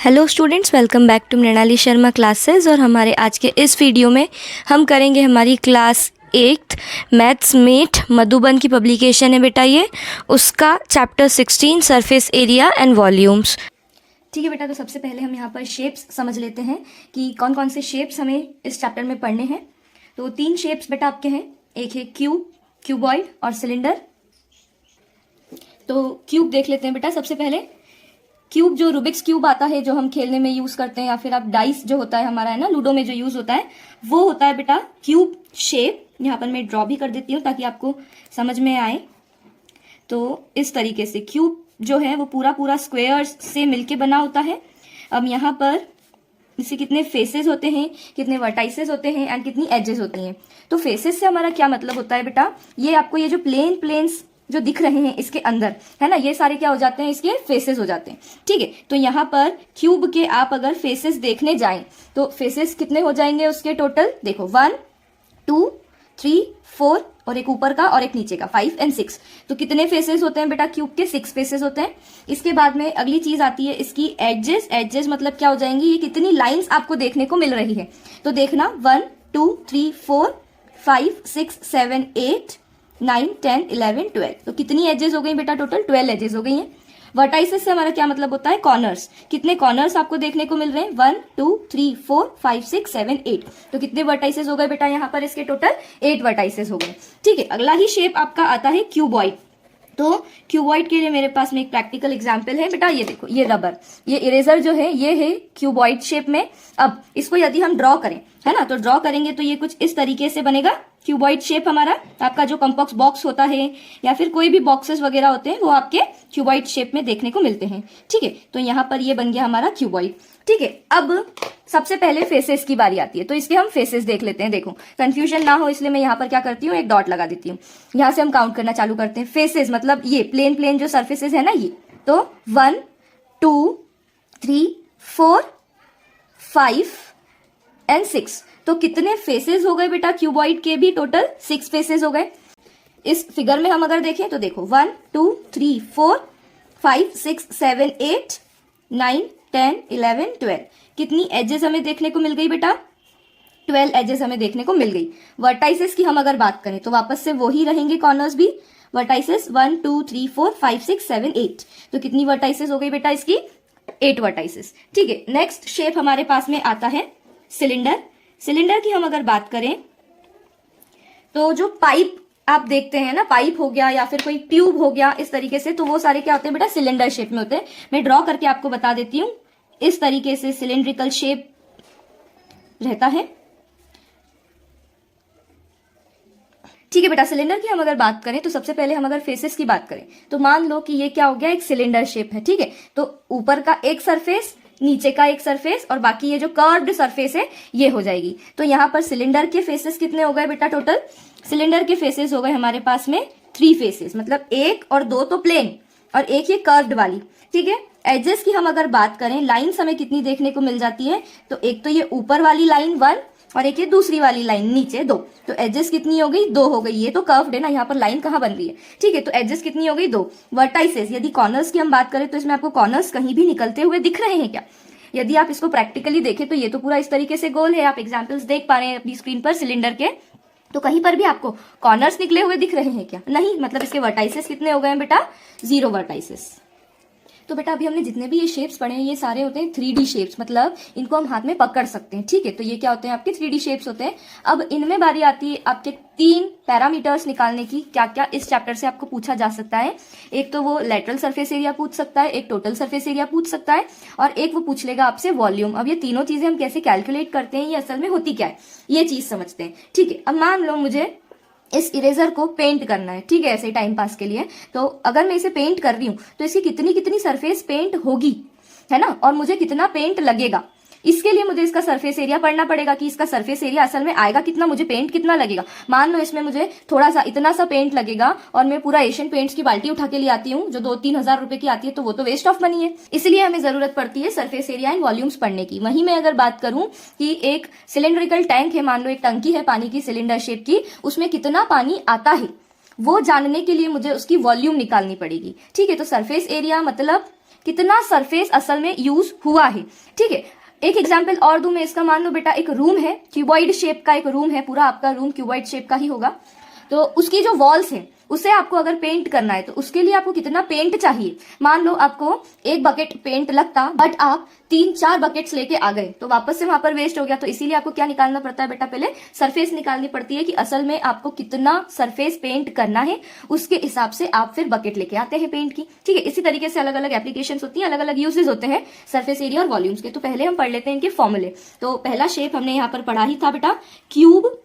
Hello students, welcome back to Mrinali Sharma classes. और हमारे आज के इस वीडियो में हम करेंगे हमारी क्लास 8 मैथ्स मेट मधुबन की पब्लिकेशन है बेटा, ये उसका chapter 16 surface area and volumes. ठीक है बेटा, तो सबसे पहले हम यहाँ पर शेप्स समझ लेते हैं कि कौन कौन से शेप्स हमें इस चैप्टर में पढ़ने हैं। तो 3 शेप्स बेटा आपके हैं, एक है क्यूब, क्यूबॉइड और सिलेंडर। तो क्यूब देख लेते हैं बेटा। सबसे पहले क्यूब, जो रूबिक्स क्यूब आता है जो हम खेलने में यूज करते हैं, या फिर आप डाइस जो होता है हमारा है ना लूडो में जो यूज होता है, वो होता है बेटा क्यूब शेप। यहाँ पर मैं ड्रॉ भी कर देती हूँ ताकि आपको समझ में आए। तो इस तरीके से क्यूब जो है वो पूरा पूरा स्क्वायर से मिलके बना होता है। अब यहाँ पर इससे कितने फेसेस होते हैं, कितने वर्टाइसेस होते हैं एंड कितनी एजेस होती हैं। तो फेसेस से हमारा क्या मतलब होता है बेटा, ये आपको ये जो प्लेन्स जो दिख रहे हैं इसके अंदर है ना, ये सारे क्या हो जाते हैं, इसके फेसेस हो जाते हैं। ठीक है, तो यहाँ पर क्यूब के आप अगर फेसेस देखने जाएं तो फेसेस कितने हो जाएंगे उसके टोटल, देखो 1 2 3 4 और एक ऊपर का और एक नीचे का 5 और 6। तो कितने फेसेस होते हैं बेटा क्यूब के, 6 फेसेस होते हैं। इसके बाद में अगली चीज आती है इसकी एजेस। एजेस मतलब क्या हो जाएंगी, ये कितनी लाइंस आपको देखने को मिल रही है। तो देखना 1 2 3 4 5 6 7 8 9 10 11 12। तो कितनी एजेस हो गई बेटा, टोटल 12 एजेस हो गई हैं। वर्टाइसेस से हमारा क्या मतलब होता है, कॉर्नर्स। कितने कॉर्नर्स आपको देखने को मिल रहे हैं, 1 2 3 4 5 6 7 8। तो कितने वर्टाइसेस हो गए बेटा यहाँ पर, इसके टोटल 8 वर्टाइसेस हो गए। ठीक है, अगला ही शेप आपका आता है क्यूबॉइड। तो क्यूबॉइड के लिए मेरे पास में एक प्रैक्टिकल एग्जाम्पल है बेटा। ये देखो, ये रबर, ये इरेजर जो है ये है क्यूबॉइड शेप में। अब इसको यदि हम ड्रॉ करें है ना, तो ड्रॉ करेंगे तो ये कुछ इस तरीके से बनेगा क्यूबॉइड शेप। हमारा आपका जो कंपॉक्स बॉक्स होता है या फिर कोई भी बॉक्सेस वगैरह होते हैं वो आपके क्यूबॉइड शेप में देखने को मिलते हैं। ठीक है, तो यहाँ पर ये बन गया हमारा क्यूबॉइड। ठीक है, अब सबसे पहले फेसेस की बारी आती है, तो इसके हम फेसेस देख लेते हैं। देखो कंफ्यूजन ना हो इसलिए मैं यहाँ पर क्या करती हूँ, एक डॉट लगा देती हूँ। यहाँ से हम काउंट करना चालू करते हैं। फेसेस मतलब ये प्लेन जो सर्फेसेस है ना, ये तो 1 2 3 4 5 और 6। तो कितने फेसेस हो गए बेटा क्यूबॉइड के भी, टोटल 6 फेसेस हो गए। इस फिगर में हम अगर देखें तो देखो 1 2 3 4 5 6 7 8 9 10 11 12। कितनी एजेस हमें देखने को मिल गई बेटा, 12 एजेस हमें देखने को मिल गई। वर्टाइसेस की हम अगर बात करें तो वापस से वही रहेंगे कॉर्नर्स भी। वर्टाइसेस 1 2 3 4 5 6 7 8। तो कितनी वर्टाइसेस हो गई बेटा इसकी, 8 वर्टाइसेस। ठीक है, नेक्स्ट शेप हमारे पास में आता है सिलेंडर। सिलेंडर की हम अगर बात करें तो जो पाइप आप देखते हैं ना, पाइप हो गया या फिर कोई ट्यूब हो गया इस तरीके से, तो वो सारे क्या होते हैं बेटा, सिलेंडर शेप में होते हैं। मैं ड्रॉ करके आपको बता देती हूँ। इस तरीके से सिलेंड्रिकल शेप रहता है। ठीक है बेटा, सिलेंडर की हम अगर बात करें तो सबसे पहले हम अगर फेसेस की बात करें तो मान लो कि ये क्या हो गया, एक सिलेंडर शेप है। ठीक है, तो ऊपर का एक सरफेस, नीचे का एक सरफेस और बाकी ये जो कर्व्ड सरफेस है ये हो जाएगी। तो यहाँ पर सिलेंडर के फेसेस कितने हो गए बेटा, टोटल सिलेंडर के फेसेस हो गए हमारे पास में 3 फेसेस, मतलब 1 और 2 तो प्लेन और एक ये कर्व्ड वाली। ठीक है, एजेस की हम अगर बात करें, लाइन्स हमें कितनी देखने को मिल जाती है, तो एक तो ये ऊपर वाली लाइन 1 और एक ये दूसरी वाली लाइन नीचे 2। तो एजेस कितनी हो गई, 2 हो गई। ये तो कर्व्ड है ना, यहाँ पर लाइन कहाँ बन रही है। ठीक है, तो एजेस कितनी हो गई, 2। वर्टाइसेस, यदि कॉर्नर्स की हम बात करें तो इसमें आपको कॉर्नर्स कहीं भी निकलते हुए दिख रहे हैं क्या, यदि आप इसको प्रैक्टिकली देखें तो ये तो पूरा इस तरीके से गोल है। आप एग्जाम्पल्स देख पा रहे हैं अपनी स्क्रीन पर सिलेंडर के, तो कहीं पर भी आपको कॉर्नर्स निकले हुए दिख रहे हैं क्या, नहीं। मतलब इसके वर्टाइसेस कितने हो गए हैं बेटा, 0 वर्टाइसेस। तो बेटा अभी हमने जितने भी ये शेप्स पढ़े हैं ये सारे होते हैं 3D शेप्स, मतलब इनको हम हाथ में पकड़ सकते हैं। ठीक है, तो ये क्या होते हैं आपके 3D शेप्स होते हैं। अब इनमें बारी आती है आपके 3 पैरामीटर्स निकालने की। क्या क्या इस चैप्टर से आपको पूछा जा सकता है, एक तो वो लेटरल सरफेस एरिया पूछ सकता है, एक टोटल सरफेस एरिया पूछ सकता है और एक वो पूछ लेगा आपसे वॉल्यूम। अब ये तीनों चीजें हम कैसे कैलकुलेट करते हैं, ये असल में होती क्या है, ये चीज समझते हैं। ठीक है, अब मान लो मुझे इस इरेजर को पेंट करना है, ठीक है, ऐसे टाइम पास के लिए। तो अगर मैं इसे पेंट कर रही हूं तो इसकी कितनी कितनी सरफेस पेंट होगी, है ना, और मुझे कितना पेंट लगेगा, इसके लिए मुझे इसका सरफेस एरिया पढ़ना पड़ेगा कि इसका सरफेस एरिया असल में आएगा कितना, मुझे पेंट कितना लगेगा। मान लो इसमें मुझे थोड़ा सा इतना सा पेंट लगेगा और मैं पूरा एशियन पेंट्स की बाल्टी उठा के ले आती हूँ जो 2-3 हजार रुपए की आती है, तो वो तो वेस्ट ऑफ मनी है। इसलिए हमें जरूरत पड़ती है सरफेस एरिया एंड वॉल्यूम्स पढ़ने की। वहीं मैं अगर बात करूं कि एक सिलेंड्रिकल टैंक है, मान लो एक टंकी है पानी की सिलेंडर शेप की, उसमें कितना पानी आता है वो जानने के लिए मुझे उसकी वॉल्यूम निकालनी पड़ेगी। ठीक है, तो सरफेस एरिया मतलब कितना सरफेस असल में यूज हुआ है। ठीक है, एक एग्जाम्पल और दूं मैं इसका। मान लो बेटा एक रूम है, क्यूबॉइड शेप का एक रूम है, पूरा आपका रूम क्यूबॉइड शेप का ही होगा। तो उसकी जो वॉल्स है उसे आपको अगर पेंट करना है तो उसके लिए आपको कितना पेंट चाहिए। मान लो आपको एक बकेट पेंट लगता, बट आप 3-4 बकेट्स लेके आ गए तो वापस से वहां पर वेस्ट हो गया। तो इसीलिए आपको क्या निकालना पड़ता है बेटा, पहले सरफेस निकालनी पड़ती है कि असल में आपको कितना सरफेस पेंट करना है, उसके हिसाब से आप फिर बकेट लेके आते हैं पेंट की। ठीक है, इसी तरीके से अलग अलग एप्लीकेशन होती है, अलग अलग यूजेस होते हैं सरफेस एरिया और वॉल्यूम्स के। तो पहले हम पढ़ लेते हैं इनके फॉर्मूले। तो पहला शेप हमने यहाँ पर पढ़ा ही था बेटा, क्यूब।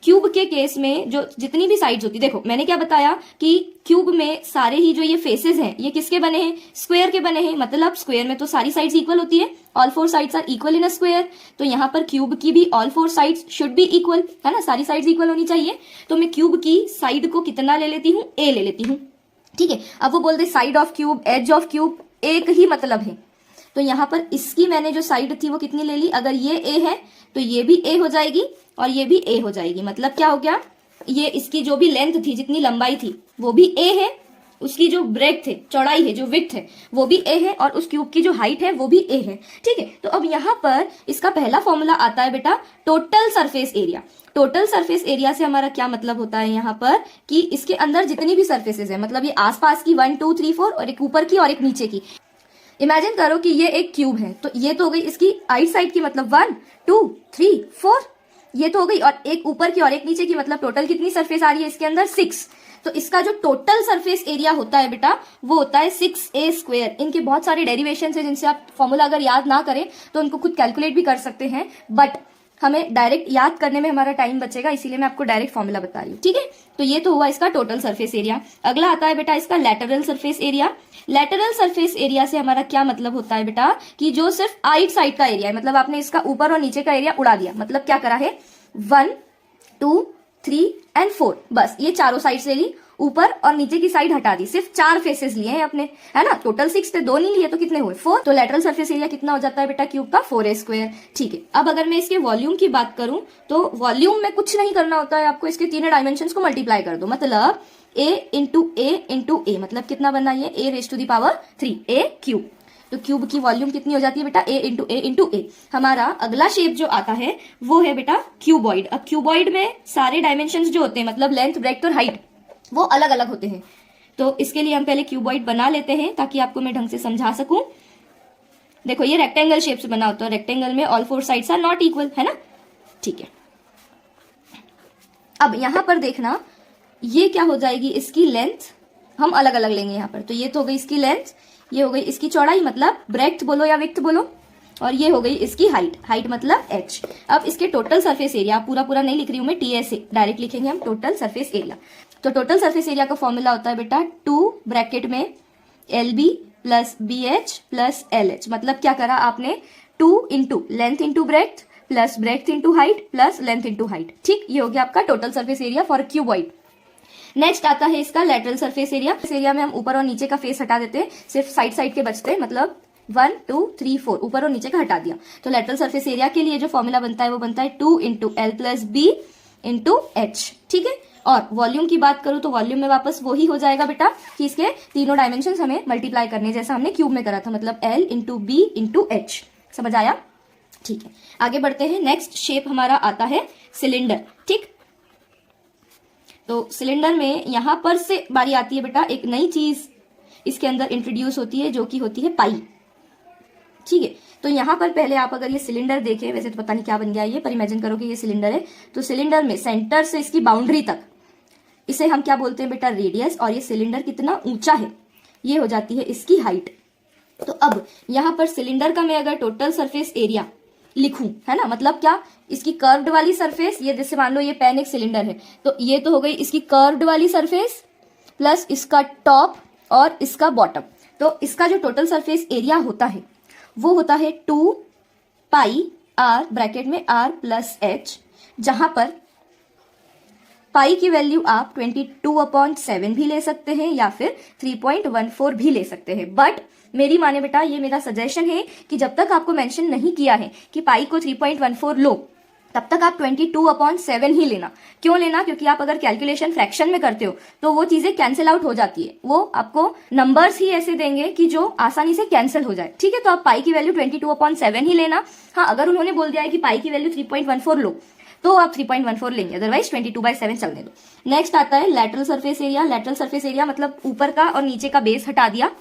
क्यूब के केस में जो जितनी भी साइड्स होती, देखो मैंने क्या बताया कि क्यूब में सारे ही जो ये फेसेस हैं ये किसके बने हैं, स्क्वायर के बने हैं। मतलब स्क्वायर में तो सारी साइड्स इक्वल होती है, all 4 sides are equal in a square. तो यहाँ पर क्यूब की भी all 4 sides should be equal, है ना, सारी साइड्स इक्वल होनी चाहिए। तो मैं क्यूब की साइड को कितना ले लेती हूँ, ए ले लेती हूँ। ठीक है, अब वो बोलते side of cube, edge of cube, एक ही मतलब है। तो यहाँ पर इसकी मैंने जो साइड थी वो कितनी ले ली, अगर ये ए है तो ये भी ए हो जाएगी और ये भी ए हो जाएगी। मतलब क्या हो गया, ये इसकी जो भी लेंथ थी, जितनी लंबाई थी वो भी ए है, उसकी जो ब्रेड्थ है, चौड़ाई है, जो विड्थ है वो भी ए है, और उस क्यूब की जो हाइट है वो भी ए है। ठीक है, तो अब यहाँ पर इसका पहला फॉर्मूला आता है बेटा total surface area. Total surface area से हमारा क्या मतलब होता है यहाँ पर कि इसके अंदर जितनी भी सरफेसेस है, मतलब ये आसपास की 1 2 3 4 और एक ऊपर की और एक नीचे की। इमेजिन करो कि ये एक क्यूब है, तो ये तो हो गई इसकी आइट साइड की, मतलब 1 2 3 4, ये तो हो गई, और एक ऊपर की और एक नीचे की, मतलब टोटल कितनी सरफेस आ रही है इसके अंदर, 6। तो इसका जो टोटल सरफेस एरिया होता है बेटा वो होता है 6a²। इनके बहुत सारे डेरिवेशन है जिनसे आप फॉर्मूला अगर याद ना करें तो उनको खुद कैलकुलेट भी कर सकते हैं, बट हमें डायरेक्ट याद करने में हमारा टाइम बचेगा, इसीलिए मैं आपको डायरेक्ट फॉर्मूला बता रही हूँ। ठीक है, तो ये तो हुआ इसका टोटल सरफेस एरिया। अगला आता है बेटा इसका lateral surface area. Lateral surface area से हमारा क्या मतलब होता है बेटा कि जो सिर्फ आइट साइड का एरिया है, मतलब आपने इसका ऊपर और नीचे का एरिया उड़ा दिया। मतलब क्या करा है, 1 2 3 एंड 4, बस ये चारों साइड ले ली, ऊपर और नीचे की साइड हटा दी, सिर्फ 4 फेसेस लिए हैं अपने, है ना। टोटल 6 थे, 2 नहीं लिए तो कितने हुए, 4। तो लेटरल सरफेस एरिया कितना हो जाता है बेटा क्यूब का, 4a²। ठीक है, अब अगर मैं इसके वॉल्यूम की बात करूं तो वॉल्यूम में कुछ नहीं करना होता है आपको, इसके तीनों डायमेंशंस को मल्टीप्लाई कर दो। मतलब a इंटू a, मतलब कितना बना ये, a⁻³ a क्यूब। तो क्यूब की वॉल्यूम कितनी हो जाती है बेटा, a × a। हमारा अगला शेप जो आता है वो है बेटा क्यूबॉइड। अब क्यूबॉइड में सारे डायमेंशंस जो होते हैं, मतलब लेंथ, ब्रेड्थ और हाइट, वो अलग अलग होते हैं। तो इसके लिए हम पहले क्यूबॉइड बना लेते हैं ताकि आपको मैं ढंग से समझा सकूं। देखो ये रेक्टेंगल शेप से बना होता है, रेक्टेंगल में all 4 sides are not equal, है ना। ठीक है, अब यहां पर देखना ये क्या हो जाएगी, इसकी लेंथ हम अलग अलग लेंगे यहाँ पर। तो ये तो हो गई इसकी लेंथ, ये हो गई इसकी चौड़ाई, मतलब ब्रेड्थ बोलो या विड्थ बोलो, और ये हो गई इसकी हाइट, हाइट मतलब h। अब इसके टोटल सरफेस एरिया, पूरा पूरा नहीं लिख रही हूं मैं, TSA डायरेक्ट लिखेंगे हम, टोटल सरफेस एरिया। तो टोटल सरफेस एरिया का फॉर्मूला होता है बेटा 2 ब्रैकेट में LB plus BH plus LH। मतलब क्या करा आपने, 2 into length into breadth plus breadth into height plus length into height. ठीक, ये हो गया आपका total surface area for cuboid. Next आता है इसका लेटरल सरफेस एरिया। इस एरिया में हम ऊपर और नीचे का फेस हटा देते हैं, सिर्फ साइड साइड के बचते हैं, मतलब 1 2 3 4 ऊपर और नीचे का हटा दिया। तो लेटरल सरफेस एरिया के लिए जो फॉर्मूला बनता है वो बनता है 2 into L plus B into H। ठीक है, और वॉल्यूम की बात करूं तो वॉल्यूम में वापस वही हो जाएगा बेटा कि इसके तीनों डायमेंशन हमें मल्टीप्लाई करने, जैसा हमने क्यूब में करा था, मतलब L into B into H। समझ आया। ठीक है, आगे बढ़ते हैं। नेक्स्ट शेप हमारा आता है सिलेंडर। ठीक, तो सिलेंडर में यहां पर से बारी आती है बेटा, एक नई चीज इसके अंदर इंट्रोड्यूस होती है जो कि होती है पाई। ठीक है, तो यहां पर पहले आप अगर ये सिलेंडर देखें, वैसे तो पता नहीं क्या बन गया ये, पर इमेजिन करो कि ये सिलेंडर है। तो सिलेंडर में सेंटर से इसकी बाउंड्री तक, इसे हम क्या बोलते हैं बेटा, रेडियस। और ये सिलेंडर कितना ऊंचा है, ये हो जाती है इसकी हाइट। तो अब यहां पर सिलेंडर का मैं अगर टोटल सरफेस एरिया लिखूं, है ना, मतलब क्या, इसकी कर्व्ड वाली सरफेस, ये जैसे मान लो ये पेन एक सिलेंडर है, तो ये तो हो गई इसकी कर्व्ड वाली सरफेस प्लस इसका टॉप और इसका बॉटम। तो इसका जो टोटल सरफेस एरिया होता है वो होता है 2 पाई r ब्रैकेट में r प्लस h, जहां पर पाई की वैल्यू आप 22/7 भी ले सकते हैं या फिर 3.14 भी ले सकते हैं। बट मेरी माने बेटा, ये मेरा सजेशन है कि जब तक आपको मेंशन नहीं किया है कि पाई को 3.14 लो, तब तक आप 22/7 ही लेना। क्यों लेना? क्योंकि आप अगर कैलकुलेशन फ्रैक्शन में करते हो तो वो चीजें कैंसिल आउट हो जाती है, वो आपको नंबर्स ही ऐसे देंगे कि जो आसानी से कैंसिल हो जाए। ठीक है, तो आप पाई की वैल्यू 22/7 ही लेना। हाँ, अगर उन्होंने बोल दिया है कि पाई की वैल्यू 3.14 लो तो आप 3.14 लेंगे, अदरवाइज 22/7 चलने दो। नेक्स्ट आता है lateral surface area. Lateral surface area मतलब ऊपर का और नीचे का बेस हटा दिया,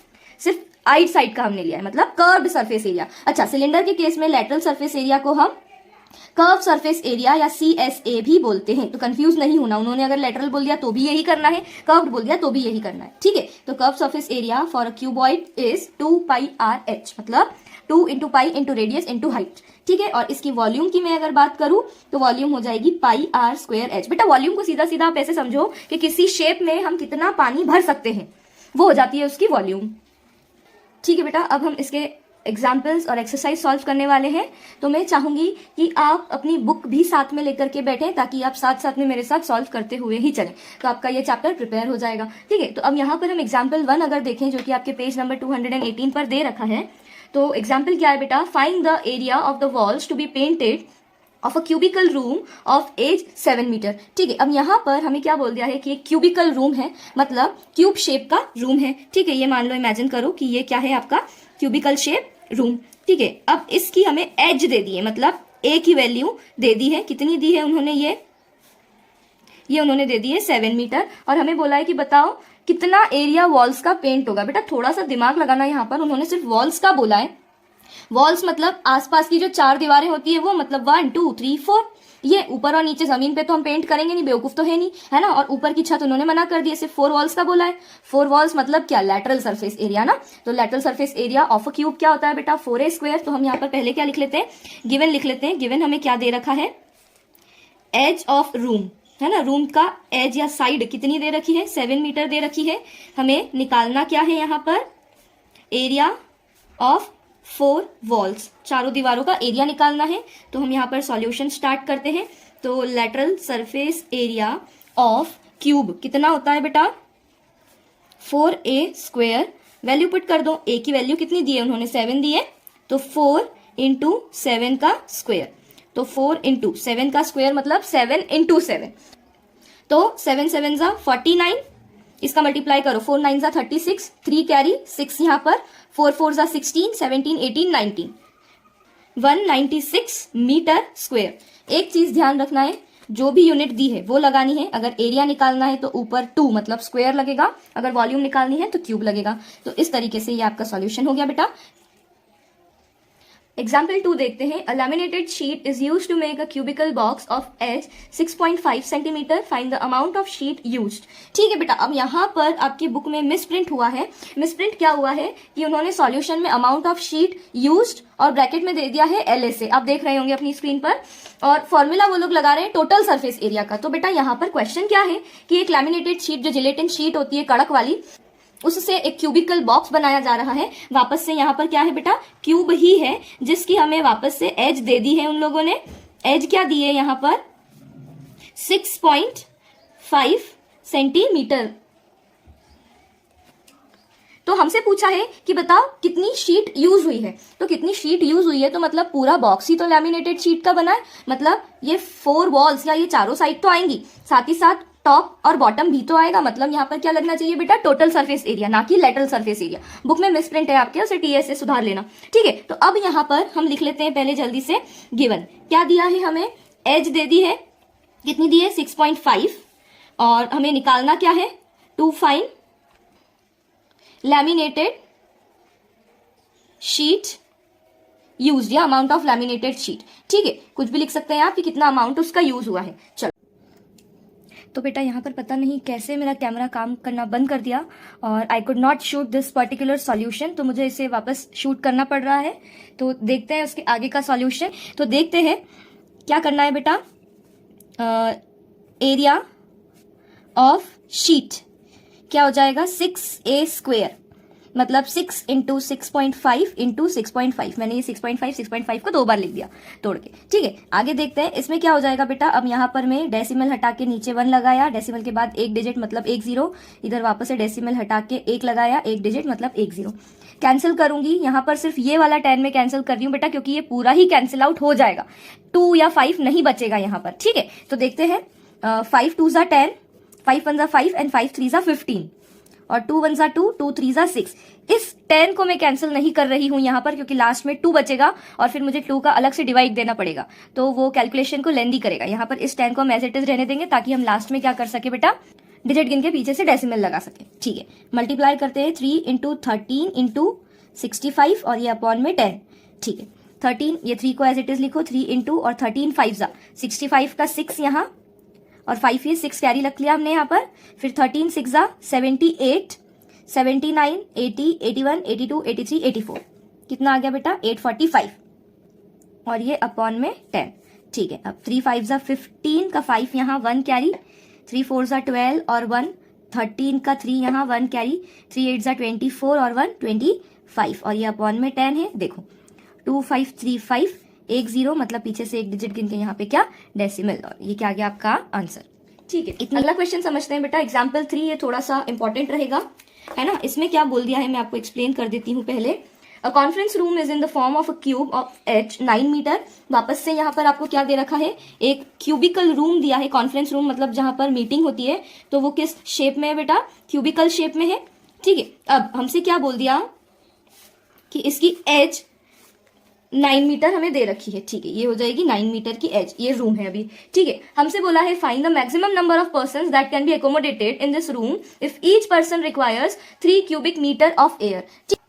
सिर्फ आइट साइड का हमने लिया है, मतलब कर्व्ड सरफेस एरिया। अच्छा, सिलेंडर के केस में लैटरल सरफेस एरिया को हम कर्व सरफेस एरिया या CSA भी बोलते हैं, तो कंफ्यूज नहीं होना। उन्होंने अगर लेटरल बोल दिया तो भी यही करना है, कर्व्ड बोल दिया तो भी यही करना है। ठीक है, तो curve surface area for a cuboid is 2πRh, मतलब 2 into pi into radius into height. ठीक है, और इसकी वॉल्यूम की मैं अगर बात करूं तो वॉल्यूम हो जाएगी πr²h। बेटा वॉल्यूम को सीधा सीधा आप ऐसे समझो कि किसी शेप में हम कितना पानी भर सकते हैं, वो हो जाती है उसकी वॉल्यूम। ठीक है बेटा, अब हम इसके एग्जाम्पल्स और एक्सरसाइज सॉल्व करने वाले हैं। तो मैं चाहूंगी कि आप अपनी बुक भी साथ में लेकर के बैठें ताकि आप साथ साथ में मेरे साथ सॉल्व करते हुए ही चलें, तो आपका ये चैप्टर प्रिपेयर हो जाएगा। ठीक है, तो अब यहाँ पर हम एग्जाम्पल 1 अगर देखें, जो कि आपके पेज नंबर 218 पर दे रखा है, तो एग्जाम्पल क्या है बेटा? Find the area of the walls to be painted of a cubical room of edge 7 metre. ठीक है, अब यहाँ पर हमें क्या बोल दिया है कि एक क्यूबिकल रूम है, मतलब क्यूब शेप का रूम है। ठीक है, ये मान लो, इमेजिन करो कि ये क्या है आपका क्यूबिकल शेप रूम। ठीक है, अब इसकी हमें एज दे दी है, मतलब ए की वैल्यू दे दी है। कितनी दी है उन्होंने? ये उन्होंने दे दी है 7 मीटर, और हमें बोला है कि बताओ कितना एरिया वॉल्स का पेंट होगा। बेटा थोड़ा सा दिमाग लगाना, यहाँ पर उन्होंने सिर्फ वॉल्स का बोला है। वॉल्स मतलब आसपास की जो 4 दीवारें होती है वो, मतलब 1 2 3 4। ये ऊपर और नीचे जमीन पे तो हम पेंट करेंगे नहीं, बेवकूफ तो है नहीं, है ना। और ऊपर की छत उन्होंने मना कर दी है, सिर्फ 4 वॉल्स का बोला है। 4 वॉल्स मतलब क्या? लैटरल सरफेस एरिया ना। तो lateral surface area of a cube क्या होता है बेटा? 4a²। तो हम यहाँ पर पहले क्या लिख लेते हैं? गिवन लिख लेते हैं। गिवन हमें क्या दे रखा है? एज ऑफ रूम, है ना। रूम का एज या साइड कितनी दे रखी है? 7 मीटर दे रखी है। हमें निकालना क्या है यहाँ पर? एरिया ऑफ 4 वॉल्स, चारों दीवारों का एरिया निकालना है। तो हम यहाँ पर सॉल्यूशन स्टार्ट करते हैं। तो lateral surface area of cube कितना होता है बेटा? 4a²। वैल्यू पुट कर दो। a की वैल्यू कितनी दी है उन्होंने? 7 दी है, तो 4 इंटू 7 का स्क्वायर। तो 4 इंटू 7 का स्क्वायर मतलब 7 इंटू 7, तो 7 7 जा 49। इसका मल्टीप्लाई करो, 4 9 जा 36, 3 कैरी 6 यहाँ पर, 4 4 जा 16, 17 18 19, 196 मीटर स्क्वायर। एक चीज ध्यान रखना है, जो भी यूनिट दी है वो लगानी है। अगर एरिया निकालना है तो ऊपर 2 मतलब स्क्वायर लगेगा, अगर वॉल्यूम निकालनी है तो क्यूब लगेगा। तो इस तरीके से ये आपका सॉल्यूशन हो गया बेटा। एग्जाम्पल 2 देखते हैं। A laminated sheet is use to make a cubical box of edge 6.5 centimetre. Find the amount of sheet used. ठीक है बेटा, अब यहाँ पर आपकी बुक में मिसप्रिंट हुआ है। मिसप्रिंट क्या हुआ है कि उन्होंने सॉल्यूशन में अमाउंट ऑफ शीट यूज्ड और ब्रैकेट में दे दिया है LSA। आप देख रहे होंगे अपनी स्क्रीन पर, और फॉर्मूला वो लोग लगा रहे हैं टोटल सरफेस एरिया का। तो बेटा यहाँ पर क्वेश्चन क्या है कि एक लैमिनेटेड शीट, जो जिलेटिन शीट होती है कड़क वाली, उससे एक क्यूबिकल बॉक्स बनाया जा रहा है। वापस से यहाँ पर क्या है बेटा? क्यूब ही है, जिसकी हमें वापस से एज दे दी है उन लोगों ने। एज क्या दी है यहाँ पर? 6.5 सेंटीमीटर। तो हमसे पूछा है कि बताओ कितनी शीट यूज हुई है। तो कितनी शीट यूज हुई है तो मतलब पूरा बॉक्स ही तो लैमिनेटेड शीट का बना है, मतलब ये 4 वॉल्स या ये चारों साइड तो आएंगी, साथ ही साथ टॉप और बॉटम भी तो आएगा। मतलब यहाँ पर क्या लगना चाहिए बेटा? टोटल सरफेस एरिया, ना कि लेटरल सरफेस एरिया। बुक में मिसप्रिंट है आपके, उसे TS से सुधार लेना। ठीक है, तो अब यहाँ पर हम लिख लेते हैं पहले जल्दी से। गिवन क्या दिया है हमें? एज दे दी है, कितनी दी है? 6.5, और हमें निकालना क्या है? To find laminated sheet use या अमाउंट ऑफ लैमिनेटेड शीट। ठीक है, कुछ भी लिख सकते हैं आप कि कितना अमाउंट उसका यूज हुआ है। चलो, तो बेटा यहाँ पर पता नहीं कैसे मेरा कैमरा काम करना बंद कर दिया और I could not shoot this particular solution, तो मुझे इसे वापस शूट करना पड़ रहा है। तो देखते हैं उसके आगे का सॉल्यूशन। तो देखते हैं क्या करना है बेटा। एरिया ऑफ शीट क्या हो जाएगा? 6a², मतलब 6 इंटू 6.5 इंटू 6.5। मैंने ये 6.5 को 2 बार लिख दिया तोड़ के। ठीक है, आगे देखते हैं इसमें क्या हो जाएगा बेटा। अब यहाँ पर मैं डेसिमल हटा के नीचे 1 लगाया, डेसिमल के बाद एक डिजिट मतलब 1 0, इधर वापस से डेसिमल हटा के 1 लगाया, एक डिजिट मतलब 1 0। कैंसिल करूंगी, यहाँ पर सिर्फ ये वाला 10 में कैंसिल कर रही हूँ बेटा, क्योंकि ये पूरा ही कैंसिल आउट हो जाएगा, 2 या 5 नहीं बचेगा यहाँ पर। ठीक है, तो देखते हैं 5 2 जा 10, 5 1 जा 5 एंड 5 3 जा 15 और 2 1 जा 2, 2 3 जा 6। इस 10 को मैं कैंसिल नहीं कर रही हूं यहाँ पर, क्योंकि लास्ट में 2 बचेगा और फिर मुझे 2 का अलग से डिवाइड देना पड़ेगा, तो वो कैलकुलेशन को लेंदी करेगा। यहाँ पर इस 10 को हम एज इट इज रहने देंगे, ताकि हम लास्ट में क्या कर सके बेटा, डिजिट गिन के पीछे से डेसिमल लगा सके। ठीक है, मल्टीप्लाई करते हैं 3 इंटू 13 इंटू 65 और ये अपॉन में 10। ठीक है, 13, ये 3 को एज इट इज लिखो, 3 इंटू और 13 5 जा 65 का 6 यहाँ और 5 ये 6 कैरी रख लिया हमने यहाँ पर। फिर 13 6 जा 78, 79, 80, 81, 82, 83, 84, कितना आ गया बेटा 845 और ये अपॉन में 10। ठीक है, अब 3 5 जा 15 का 5 यहाँ 1 कैरी, 3 4 जा 12 और 1, 13 का 3 यहाँ 1 कैरी, 3 8 जा 24 और 1 25 और ये अपॉन में 10 है। देखो 2 5 3 5 1 0, मतलब पीछे से एक डिजिट गिन के यहाँ पे क्या डेसिमल, और ये क्या आ गया आपका आंसर। ठीक है, इतना अगला क्वेश्चन समझते हैं बेटा, एग्जाम्पल 3, ये थोड़ा सा इंपॉर्टेंट रहेगा, है ना। इसमें क्या बोल दिया है मैं आपको एक्सप्लेन कर देती हूँ पहले। A conference room is in the form of a cube of h 9 metre. वापस से यहाँ पर आपको क्या दे रखा है, एक क्यूबिकल रूम दिया है। कॉन्फ्रेंस रूम मतलब जहां पर मीटिंग होती है, तो वो किस शेप में है बेटा, क्यूबिकल शेप में है। ठीक है, अब हमसे क्या बोल दिया कि इसकी एज 9 मीटर हमें दे रखी है। ठीक है, ये हो जाएगी 9 मीटर की एज, ये रूम है अभी। ठीक है, हमसे बोला है find the maximum number of persons that can be accommodated in this room if each person requires 3 cubic metre of air.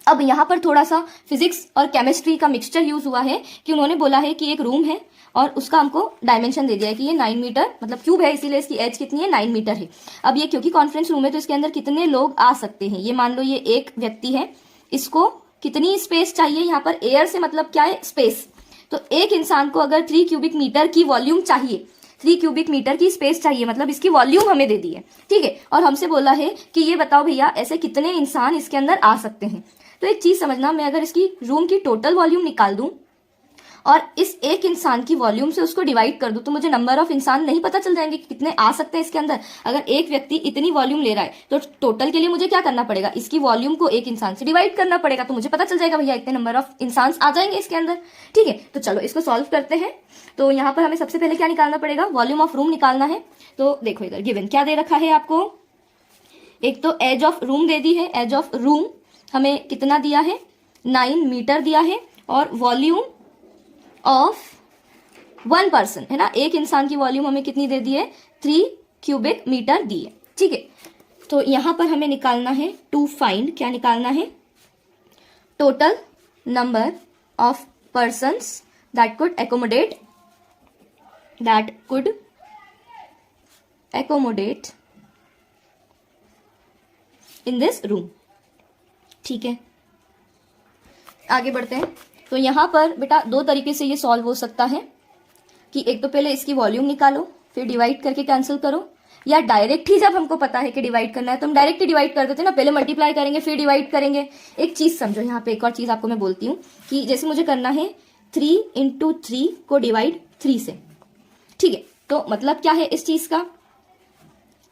अब यहाँ पर थोड़ा सा फिजिक्स और केमिस्ट्री का मिक्सचर यूज हुआ है, कि उन्होंने बोला है कि एक रूम है और उसका हमको डायमेंशन दे दिया है कि ये 9 मीटर, मतलब क्यूब है इसीलिए इसकी एज कितनी है 9 मीटर है। अब ये क्योंकि कॉन्फ्रेंस रूम है तो इसके अंदर कितने लोग आ सकते हैं, ये मान लो ये एक व्यक्ति है, इसको कितनी स्पेस चाहिए, यहाँ पर एयर से मतलब क्या है, स्पेस। तो एक इंसान को अगर 3 क्यूबिक मीटर की वॉल्यूम चाहिए, 3 क्यूबिक मीटर की स्पेस चाहिए, मतलब इसकी वॉल्यूम हमें दे दी है। ठीक है, और हमसे बोला है कि ये बताओ भैया ऐसे कितने इंसान इसके अंदर आ सकते हैं। तो एक चीज समझना, मैं अगर इसकी रूम की टोटल वॉल्यूम निकाल दूं और इस एक इंसान की वॉल्यूम से उसको डिवाइड कर दूं, तो मुझे नंबर ऑफ इंसान नहीं पता चल जाएंगे कि कितने आ सकते हैं इसके अंदर। अगर एक व्यक्ति इतनी वॉल्यूम ले रहा है तो टोटल के लिए मुझे क्या करना पड़ेगा, इसकी वॉल्यूम को एक इंसान से डिवाइड करना पड़ेगा, तो मुझे पता चल जाएगा भैया इतने नंबर ऑफ इंसान आ जाएंगे इसके अंदर। ठीक है, तो चलो इसको सॉल्व करते हैं। तो यहाँ पर हमें सबसे पहले क्या निकालना पड़ेगा, वॉल्यूम ऑफ रूम निकालना है। तो देखो इधर गिवन क्या दे रखा है आपको, एक तो एज ऑफ रूम दे दी है, एज ऑफ रूम हमें कितना दिया है 9 मीटर दिया है, और वॉल्यूम ऑफ 1 पर्सन है ना, एक इंसान की वॉल्यूम हमें कितनी दे दी है 3 क्यूबिक मीटर दी है। ठीक है, तो यहां पर हमें निकालना है टू फाइंड, क्या निकालना है, total number of persons that could accommodate in this room. ठीक है, आगे बढ़ते हैं। तो यहां पर बेटा 2 तरीके से ये सॉल्व हो सकता है, कि एक तो पहले इसकी वॉल्यूम निकालो फिर डिवाइड करके कैंसिल करो, या डायरेक्ट ही जब हमको पता है कि डिवाइड करना है तो हम डायरेक्ट ही डिवाइड कर देते हैं ना, पहले मल्टीप्लाई करेंगे फिर डिवाइड करेंगे। एक चीज समझो यहाँ पे, एक और चीज आपको मैं बोलती हूँ कि जैसे मुझे करना है 3 इंटू 3 को डिवाइड 3 से। ठीक है, तो मतलब क्या है इस चीज का,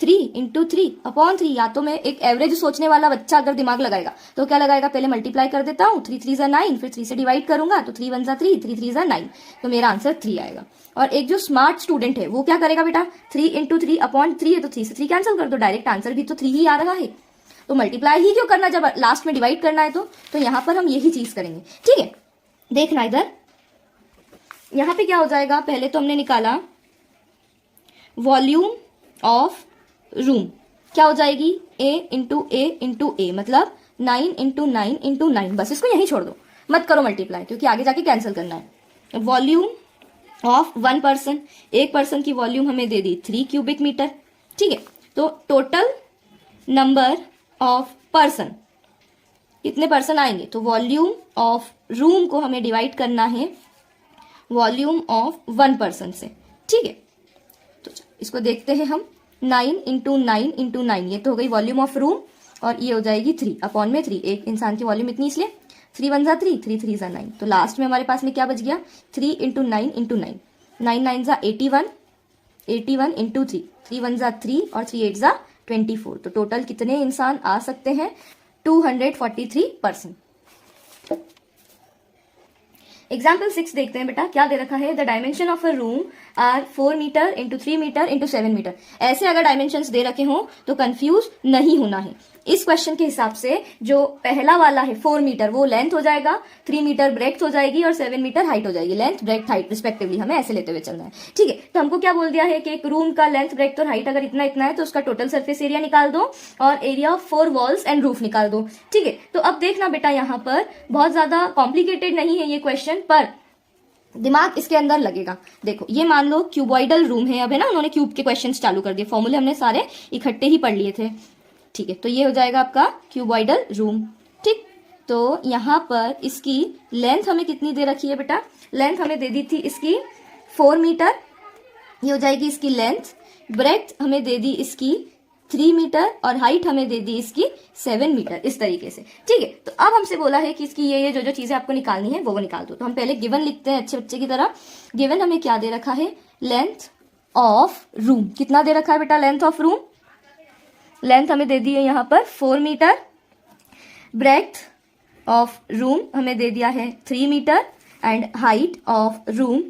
3 इंटू 3 अपॉन 3। या तो मैं एक एवरेज सोचने वाला बच्चा अगर दिमाग लगाएगा तो क्या लगाएगा, पहले मल्टीप्लाई कर देता हूँ, 3 3 जा 9, फिर 3 से डिवाइड करूंगा तो 3 1 जा 3, 3 3 जा 9, तो मेरा आंसर 3 आएगा। और एक जो स्मार्ट स्टूडेंट है वो क्या करेगा बेटा, 3 इंटू 3 अपॉन 3 है तो 3 से 3 कैंसिल कर दो, डायरेक्ट आंसर भी तो 3 ही आ रहा है, तो मल्टीप्लाई ही क्यों करना जब लास्ट में डिवाइड करना है। तो यहाँ पर हम यही चीज करेंगे। ठीक है, देखना इधर, यहाँ पे क्या हो जाएगा, पहले तो हमने निकाला वॉल्यूम ऑफ रूम, क्या हो जाएगी a इंटू ए मतलब 9 इंटू 9 इंटू 9, बस इसको यहीं छोड़ दो, मत करो मल्टीप्लाई क्योंकि आगे जाके कैंसिल करना है। वॉल्यूम ऑफ 1 पर्सन, एक पर्सन की वॉल्यूम हमें दे दी 3 क्यूबिक मीटर। ठीक है, तो टोटल नंबर ऑफ पर्सन, कितने पर्सन आएंगे, तो वॉल्यूम ऑफ रूम को हमें डिवाइड करना है वॉल्यूम ऑफ 1 पर्सन से। ठीक है, तो इसको देखते हैं हम, 9 इंटू 9 इंटू 9, ये तो हो गई वॉल्यूम ऑफ रूम, और ये हो जाएगी 3 अपॉन में 3, एक इंसान की वॉल्यूम इतनी इसलिए 3 1 जा 3, 3 3 जा 9, तो लास्ट में हमारे पास में क्या बच गया 3 इंटू 9 इंटू 9, 9 9 जा 81, 81 इंटू 3, 3 1 जा 3 और 3 8 जा 24, तो टोटल कितने इंसान आ सकते हैं 243 पर्सन। एग्जाम्पल 6 देखते हैं बेटा, क्या दे रखा है, the dimension of a room are 4 metre into 3 metre into 7 metre. ऐसे अगर डायमेंशंस दे रखे हों तो कंफ्यूज नहीं होना है। इस क्वेश्चन के हिसाब से जो पहला वाला है 4 मीटर वो लेंथ हो जाएगा, 3 मीटर ब्रेड्थ हो जाएगी और 7 मीटर हाइट हो जाएगी, लेंथ ब्रेड्थ हाइट रिस्पेक्टिवली, हमें ऐसे लेते हुए चलना है। ठीक है, तो हमको क्या बोल दिया है कि एक रूम का लेंथ ब्रेड्थ और हाइट अगर इतना इतना है तो उसका टोटल सरफेस एरिया निकाल दो और area of 4 walls and roof निकाल दो। ठीक है, तो अब देखना बेटा, यहाँ पर बहुत ज्यादा कॉम्प्लिकेटेड नहीं है ये क्वेश्चन, पर दिमाग इसके अंदर लगेगा। देखो ये मान लो क्यूबॉइडल रूम है, अब है ना, उन्होंने क्यूब के क्वेश्चंस चालू कर दिए, फॉर्मूले हमने सारे इकट्ठे ही पढ़ लिए थे। ठीक है, तो ये हो जाएगा आपका क्यूबॉइडल रूम। ठीक, तो यहाँ पर इसकी लेंथ हमें कितनी दे रखी है बेटा, लेंथ हमें दे दी थी इसकी 4 मीटर, ये हो जाएगी इसकी लेंथ। ब्रेड्थ हमें दे दी इसकी 3 मीटर और हाइट हमें दे दी इसकी 7 मीटर, इस तरीके से। ठीक है, तो अब हमसे बोला है कि इसकी ये जो चीजें आपको निकालनी है वो निकाल दो। तो हम पहले गिवन लिखते हैं अच्छे बच्चे की तरह। गिवन हमें क्या दे रखा है, लेंथ ऑफ रूम। कितना दे रखा है बेटा लेंथ ऑफ रूम, लेंथ हमें दे दी है यहाँ पर 4 मीटर, ब्रेड्थ ऑफ रूम हमें दे दिया है 3 metre and height of room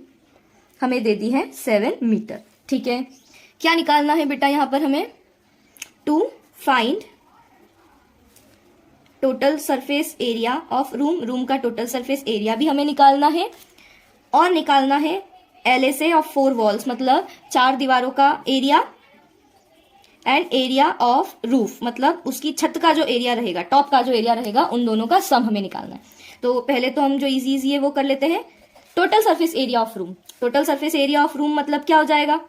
हमें दे दी है 7 मीटर। ठीक है, क्या निकालना है बेटा यहाँ पर हमें, to find total surface area of room, room का टोटल सरफेस एरिया भी हमें निकालना है और निकालना है LSA ऑफ 4 वॉल्स, मतलब 4 दीवारों का area and area of roof, मतलब उसकी छत का जो एरिया रहेगा, टॉप का जो एरिया रहेगा, उन दोनों का सम हमें निकालना है। तो पहले तो हम जो इजी है वो कर लेते हैं, total surface area of room. Total surface area of room मतलब क्या हो जाएगा,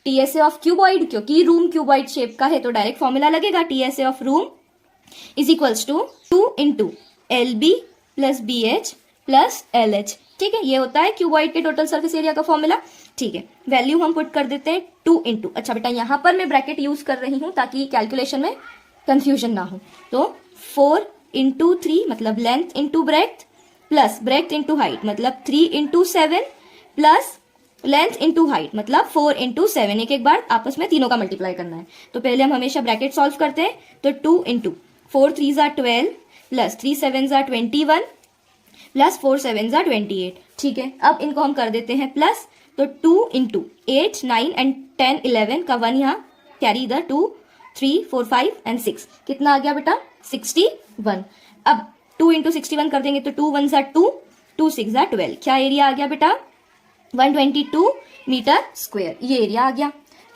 TSA ऑफ क्यूबॉइड, क्योंकि रूम क्यूबॉइड शेप का है तो डायरेक्ट फॉर्मूला लगेगा, TSA of room is equals to 2 into LB plus BH plus LH। ठीक है, ये होता है क्यूबॉइड के टोटल सरफेस एरिया का फॉर्मूला। ठीक है, वैल्यू हम पुट कर देते हैं 2 इंटू, अच्छा बेटा यहाँ पर मैं ब्रैकेट यूज कर रही हूं ताकि कैलकुलेशन में कंफ्यूजन ना हो। तो 4 इंटू 3 मतलब length into breadth plus breadth into height मतलब 3 into 7 plus length into height मतलब 4 इंटू 7, एक एक बार आपस में तीनों का मल्टीप्लाई करना है। तो पहले हम हमेशा ब्रैकेट सॉल्व करते हैं, तो 2 इंटू 4 3 ज़ा 12 प्लस 3 7 ज़ा 21 प्लस 4 7 ज़ा 28। ठीक है, अब इनको हम कर देते हैं प्लस, तो 2 इंटू 8 9 एंड 10 11 का 1 यहाँ कैरी इधर, 2 3 4 5 एंड 6, कितना आ गया बेटा 61। अब 2 इंटू 61 कर देंगे तो 2 1 ज़ा 2, 2 6 ज़ा 12, क्या एरिया आ गया बेटा 122 मीटर स्क्वायर, ये एरिया आ गया।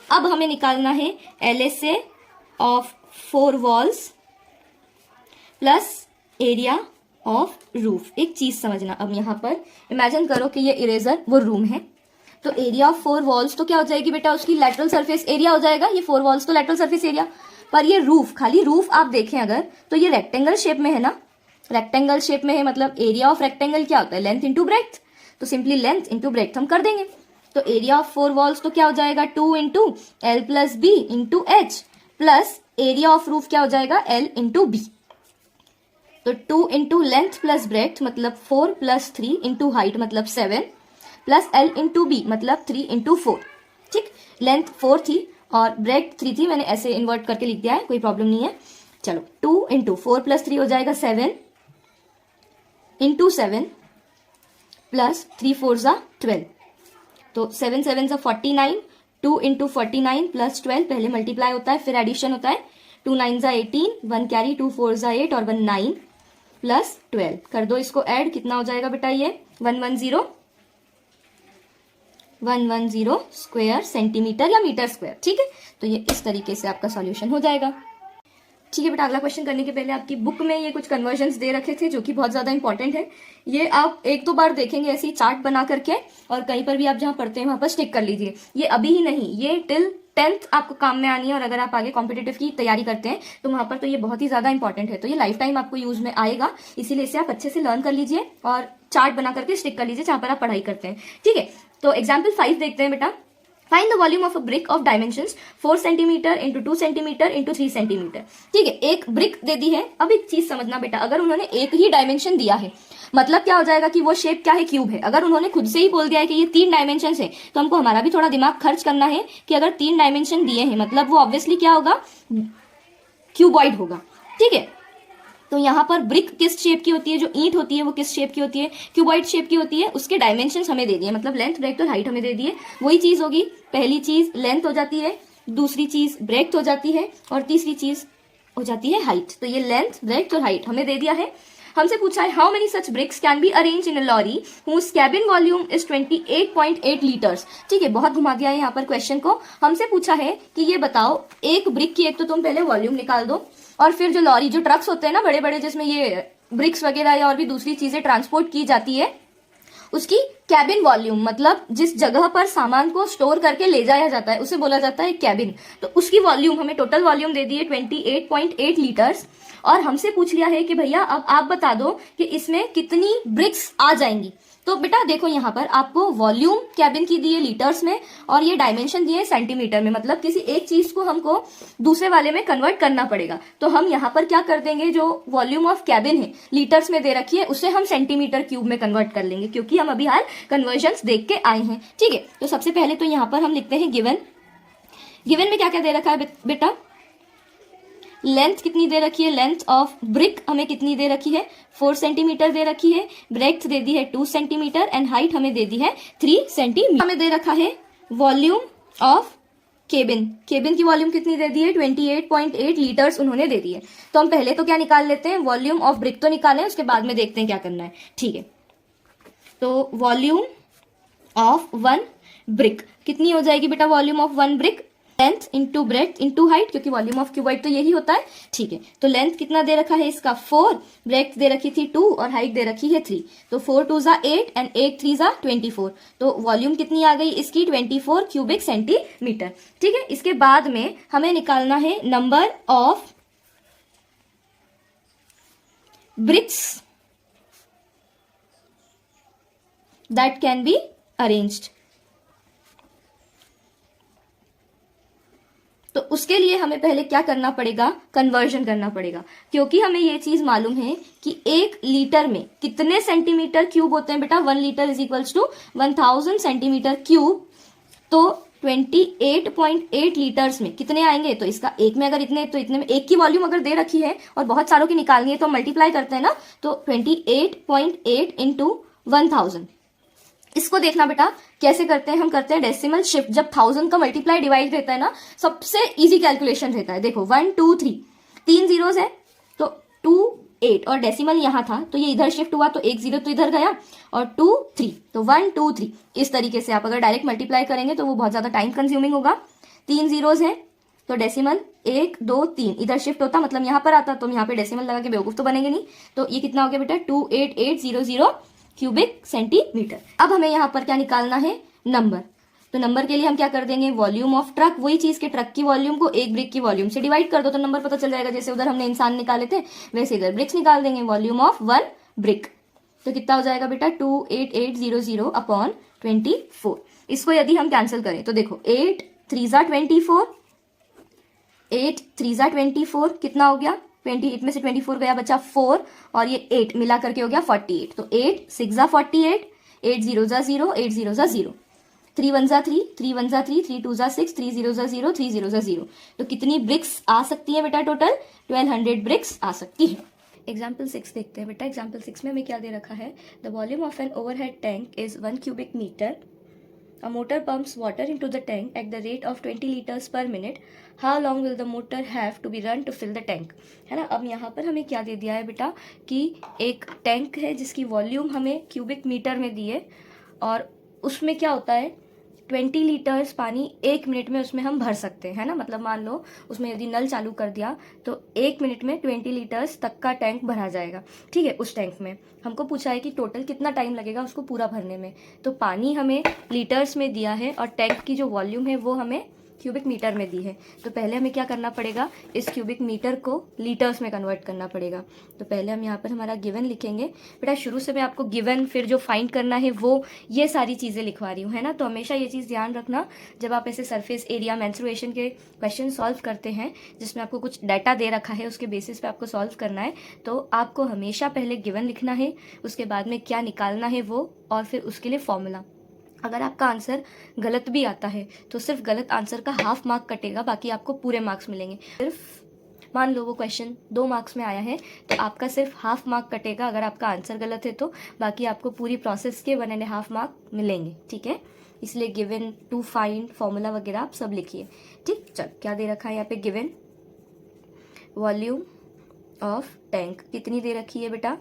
अब हमें निकालना है LSA of 4 walls plus area of roof. एक चीज समझना, अब यहाँ पर इमेजिन करो कि ये इरेजर वो रूम है, तो एरिया ऑफ 4 वॉल्स तो क्या हो जाएगी बेटा, उसकी लेटरल सरफेस एरिया हो जाएगा, ये 4 वॉल्स तो लेटरल सरफेस एरिया, पर ये रूफ, खाली रूफ आप देखें अगर तो ये रेक्टेंगल शेप में है ना, रेक्टेंगल शेप में है, मतलब एरिया ऑफ रेक्टेंगल क्या होता है, लेंथ इंटू ब्रेड्थ, तो सिंपली लेंथ इंटू ब्रेड्थ हम कर देंगे। तो एरिया ऑफ 4 वॉल्स तो क्या हो जाएगा 2 into L plus B into H plus area of roof क्या हो जाएगा L इंटू B। तो 2 इंटू लेंथ प्लस ब्रेड्थ मतलब 4 प्लस 3 इंटू हाइट मतलब 7 प्लस L इंटू B मतलब 3 इंटू 4। ठीक, लेंथ 4 थी और ब्रेड्थ 3 थी, मैंने ऐसे इन्वर्ट करके लिख दिया है, कोई प्रॉब्लम नहीं है। चलो 2 इंटू 4 प्लस 3 हो जाएगा 7 इंटू 7 प्लस 3 4 ज़ा 12, तो 7 7 ज़ा 49, 2 इंटू 49 प्लस 12 पहले मल्टीप्लाई होता है फिर एडिशन होता है, 2 9 ज़ा 18, 1 कैरी, 2 4 ज़ा 8 और 1 9 प्लस 12 कर दो इसको ऐड, कितना हो जाएगा बेटा ये 110 स्क्वायर सेंटीमीटर या मीटर स्क्वायर। ठीक है, तो ये इस तरीके से आपका सॉल्यूशन हो जाएगा। ठीक है बेटा, अगला क्वेश्चन करने के पहले आपकी बुक में ये कुछ कन्वर्जन्स दे रखे थे जो कि बहुत ज्यादा इंपॉर्टेंट है, ये आप 1-2 बार देखेंगे ऐसे ही चार्ट बना करके, और कहीं पर भी आप जहां पढ़ते हैं वहां पर स्टिक कर लीजिए। ये अभी ही नहीं, ये टिल 10th आपको काम में आनी है, और अगर आप आगे कॉम्पिटेटिव की तैयारी करते हैं तो वहां पर तो ये बहुत ही ज्यादा इंपॉर्टेंट है, तो ये लाइफ टाइम आपको यूज में आएगा, इसीलिए इसे आप अच्छे से लर्न कर लीजिए और चार्ट बना करके स्टिक कर लीजिए जहां पर आप पढ़ाई करते हैं। ठीक है, तो एग्जाम्पल 5 देखते हैं बेटा। Find the volume of a brick of dimensions 4 centimetre into 2 centimetre into 3 centimetre. ठीक है, एक ब्रिक दे दी है। अब एक चीज समझना बेटा, अगर उन्होंने एक ही डायमेंशन दिया है मतलब क्या हो जाएगा कि वो शेप क्या है, क्यूब है। अगर उन्होंने खुद से ही बोल दिया है कि ये 3 डायमेंशन है, तो हमको हमारा भी थोड़ा दिमाग खर्च करना है कि अगर 3 डायमेंशन दिए हैं मतलब वो ऑब्वियसली क्या होगा, क्यूबॉइड होगा। ठीक है, तो यहाँ पर ब्रिक किस शेप की होती है, जो ईंट होती है वो किस शेप की होती है, क्यूबॉइड शेप की होती है। उसके डायमेंशंस हमें दे दिए, मतलब लेंथ, ब्रेड्थ और हाइट हमें दे दिए। वही चीज होगी, पहली चीज लेंथ हो जाती है, दूसरी चीज ब्रेड्थ हो जाती है, और तीसरी चीज हो जाती है हाइट। तो ये लेंथ, ब्रेड्थ और हाइट हमें दे दिया है। हमसे पूछा है how many such bricks can be arrange in a lorry whose cabin volume is 28.8 litres. ठीक है, बहुत घुमा दिया है यहाँ पर क्वेश्चन को। हमसे पूछा है कि ये बताओ एक ब्रिक की, एक तो तुम पहले वॉल्यूम निकाल दो, और फिर जो लॉरी, जो ट्रक्स होते हैं ना बड़े बड़े, जिसमें ये ब्रिक्स वगैरह या और भी दूसरी चीजें ट्रांसपोर्ट की जाती है, उसकी कैबिन वॉल्यूम, मतलब जिस जगह पर सामान को स्टोर करके ले जाया जाता है उसे बोला जाता है कैबिन। तो उसकी वॉल्यूम, हमें टोटल वॉल्यूम दे दी है 28.8 लीटर्स। और हमसे पूछ लिया है कि भैया अब आप बता दो कि इसमें कितनी ब्रिक्स आ जाएंगी। तो बेटा देखो, यहाँ पर आपको वॉल्यूम कैबिन की दी है लीटर्स में, और ये डायमेंशन दिए सेंटीमीटर में, मतलब किसी एक चीज को हमको दूसरे वाले में कन्वर्ट करना पड़ेगा। तो हम यहाँ पर क्या कर देंगे, जो वॉल्यूम ऑफ कैबिन है लीटर्स में दे रखी है उसे हम सेंटीमीटर क्यूब में कन्वर्ट कर लेंगे, क्योंकि हम अभी हाल कन्वर्जन्स देख के आए हैं। ठीक है, तो सबसे पहले तो यहाँ पर हम लिखते हैं गिवन। गिवन में क्या क्या दे रखा है बेटा, लेंथ कितनी दे रखी है, लेंथ ऑफ ब्रिक हमें कितनी दे रखी है, 4 सेंटीमीटर दे रखी है, ब्रेड्थ दे दी है 2 सेंटीमीटर, एंड हाइट हमें दे दी है 3 सेंटीमीटर। हमें दे रखा है वॉल्यूम ऑफ केबिन, केबिन की वॉल्यूम कितनी दे दी है, 28.8 लीटर्स उन्होंने दे दी है। तो हम पहले तो क्या निकाल लेते हैं, वॉल्यूम ऑफ ब्रिक तो निकालें, उसके बाद में देखते हैं क्या करना है। ठीक है, तो वॉल्यूम ऑफ 1 ब्रिक कितनी हो जाएगी बेटा, volume of 1 brick, length into breadth into height, क्योंकि वॉल्यूम ऑफ क्यूबॉइड तो यही होता है। ठीक है, तो लेंथ कितना दे रखा है इसका 4, ब्रेड्थ दे रखी थी 2 और हाइट दे रखी है 3। तो 4 2 जा 8 एंड 8 3 जा 24। तो वॉल्यूम कितनी आ गई इसकी, 24 क्यूबिक सेंटीमीटर। ठीक है, इसके बाद में हमें निकालना है number of BRICS that can be arranged. तो उसके लिए हमें पहले क्या करना पड़ेगा, कन्वर्जन करना पड़ेगा, क्योंकि हमें ये चीज मालूम है कि 1 लीटर में कितने सेंटीमीटर क्यूब होते हैं बेटा, 1 litre is equals to 1000 centimetre cube. तो 28.8 लीटर्स में कितने आएंगे, तो इसका एक में अगर इतने, तो इतने में एक की वॉल्यूम अगर दे रखी है और बहुत सारों की निकालनी है तो मल्टीप्लाई करते हैं ना, तो 28.8 इंटू 1000। इसको देखना बेटा कैसे करते हैं, हम करते हैं डेसिमल शिफ्ट। जब 1000 का मल्टीप्लाई डिवाइड रहता है ना, सबसे इजी कैलकुलेशन रहता है। देखो 1 2 3 3 जीरोस है, तो 2 8 और डेसिमल यहाँ था तो ये इधर शिफ्ट हुआ, तो 1 0 तो इधर गया, और 2 3 तो 1 2 3। इस तरीके से आप अगर डायरेक्ट मल्टीप्लाई करेंगे तो वो बहुत ज्यादा टाइम कंज्यूमिंग होगा। 3 जीरोस है तो डेसिमल 1 2 3 इधर शिफ्ट होता, मतलब यहाँ पर आता, तो हम यहाँ पे डेसिमल लगा के बेवकूफ तो बनेंगे नहीं। तो ये कितना हो गया बेटा, 28800 क्यूबिक सेंटीमीटर। अब हमें यहाँ पर क्या निकालना है, नंबर। तो नंबर के लिए हम क्या कर देंगे, वॉल्यूम ऑफ ट्रक, वही चीज के ट्रक की वॉल्यूम को एक ब्रिक की वॉल्यूम से डिवाइड कर दो तो नंबर पता चल जाएगा। जैसे उधर हमने इंसान निकाले थे वैसे इधर ब्रिक्स निकाल देंगे, वॉल्यूम ऑफ 1 ब्रिक। तो कितना हो जाएगा बेटा, 28800 अपॉन 24। इसको यदि हम कैंसिल करें तो देखो 8 3 जा 24, 8 3 जा 24 कितना हो गया, 28 में से 24 गया, बचा 4 और ये 8 मिला करके हो गया 48। तो 8 6 जा 48, 8 0 जा 0, 8 0 जा 0, 3 1 जा 3, 3 1 जा 3, 3 2 जा 6, 3 0 जा 0, 3 0 जा 0। तो कितनी ब्रिक्स आ सकती है बेटा, टोटल 1200 ब्रिक्स आ सकती है। एग्जाम्पल 6 देखते हैं बेटा। एग्जाम्पल 6 में हमें क्या दे रखा है, the volume of an overhead tank is 1 cubic meter. A motor pumps water into the tank at the rate of 20 liters per minute. How long will the motor have to be run to fill the tank? है ना। अब यहाँ पर हमें क्या दे दिया है बेटा कि एक टैंक है जिसकी वॉल्यूम हमें क्यूबिक मीटर में दी है, और उसमें क्या होता है 20 लीटर्स पानी 1 मिनट में उसमें हम भर सकते हैं, है ना। मतलब मान लो उसमें यदि नल चालू कर दिया तो 1 मिनट में 20 लीटर्स तक का टैंक भरा जाएगा। ठीक है, उस टैंक में हमको पूछा है कि टोटल कितना टाइम लगेगा उसको पूरा भरने में। तो पानी हमें लीटर्स में दिया है और टैंक की जो वॉल्यूम है वो हमें क्यूबिक मीटर में दी है। तो पहले हमें क्या करना पड़ेगा, इस क्यूबिक मीटर को लीटर्स में कन्वर्ट करना पड़ेगा। तो पहले हम यहाँ पर हमारा गिवन लिखेंगे। बेटा शुरू से मैं आपको गिवन फिर जो फाइंड करना है वो ये सारी चीज़ें लिखवा रही हूँ, है ना। तो हमेशा ये चीज़ ध्यान रखना जब आप ऐसे सरफेस एरिया मेंस्ट्रुएशन के क्वेश्चन सॉल्व करते हैं जिसमें आपको कुछ डाटा दे रखा है उसके बेसिस पे आपको सॉल्व करना है, तो आपको हमेशा पहले गिवन लिखना है, उसके बाद में क्या निकालना है वो, और फिर उसके लिए फॉर्मूला। अगर आपका आंसर गलत भी आता है तो सिर्फ गलत आंसर का हाफ मार्क कटेगा, बाकी आपको पूरे मार्क्स मिलेंगे। सिर्फ मान लो वो क्वेश्चन 2 मार्क्स में आया है तो आपका सिर्फ हाफ मार्क कटेगा अगर आपका आंसर गलत है तो, बाकी आपको पूरी प्रोसेस के 1.5 मार्क मिलेंगे, ठीक है। इसलिए गिवन, टू फाइंड, फॉर्मूला वगैरह आप सब लिखिए, ठीक। चल क्या दे रखा है यहाँ पे, गिवन वॉल्यूम ऑफ टैंक कितनी दे रखी है बेटा,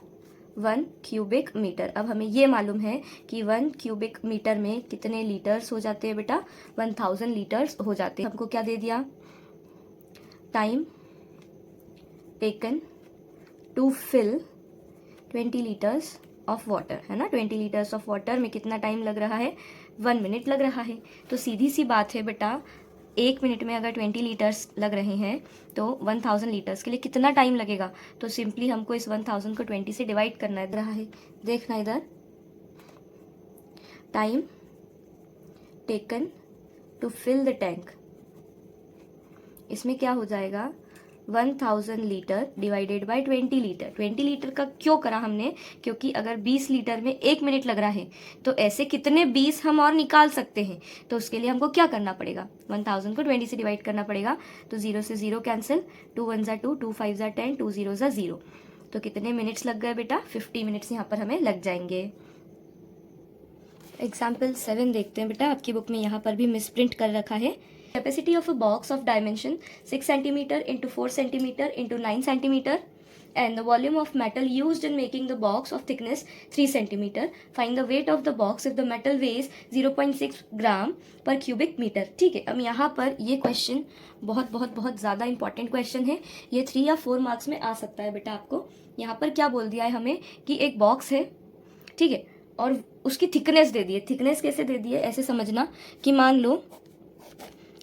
1 क्यूबिक मीटर। अब हमें ये मालूम है कि 1 क्यूबिक मीटर में कितने लीटर्स हो जाते हैं बेटा, 1000 लीटर्स हो जाते हैं। हमको क्या दे दिया, time taken to fill 20 litres of water, है ना। 20 लीटर्स ऑफ वाटर में कितना टाइम लग रहा है, 1 मिनट लग रहा है। तो सीधी सी बात है बेटा, 1 मिनट में अगर 20 लीटर्स लग रहे हैं तो 1000 लीटर्स के लिए कितना टाइम लगेगा। तो सिंपली हमको इस 1000 को 20 से डिवाइड करना है रहा है, देखना इधर, time taken to fill the tank, इसमें क्या हो जाएगा, 1000 litre divided by 20 litre. 20 litre का क्यों करा हमने, क्योंकि अगर 20 लीटर में 1 मिनट लग रहा है तो ऐसे कितने 20 हम और निकाल सकते हैं। तो उसके लिए हमको क्या करना पड़ेगा, 1000 को 20 से डिवाइड करना पड़ेगा। तो 0 से 0 कैंसिल, 2 1 ज़ा 2, 2 5 ज़ा 10, 2 0 ज़ा 0। तो कितने मिनट्स लग गए बेटा, 50 मिनट्स यहाँ पर हमें लग जाएंगे। एग्जाम्पल 7 देखते हैं बेटा, आपकी बुक में यहाँ पर भी मिसप्रिंट कर रखा है। Capacity of a box of dimension 6 centimeter into 4 centimeter into 9 centimeter and the volume of metal used in making the box of thickness 3 centimeter. Find the weight of the box if the metal weighs 0.6 gram per cubic meter. ठीक है, अब यहाँ पर ये question बहुत बहुत बहुत ज़्यादा इंपॉर्टेंट क्वेश्चन है। ये 3 या 4 मार्क्स में आ सकता है बेटा आपको। यहाँ पर क्या बोल दिया है हमें कि एक बॉक्स है, ठीक है, और उसकी थिकनेस दे दी है। थिकनेस कैसे दे दी है, ऐसे समझना कि मान लो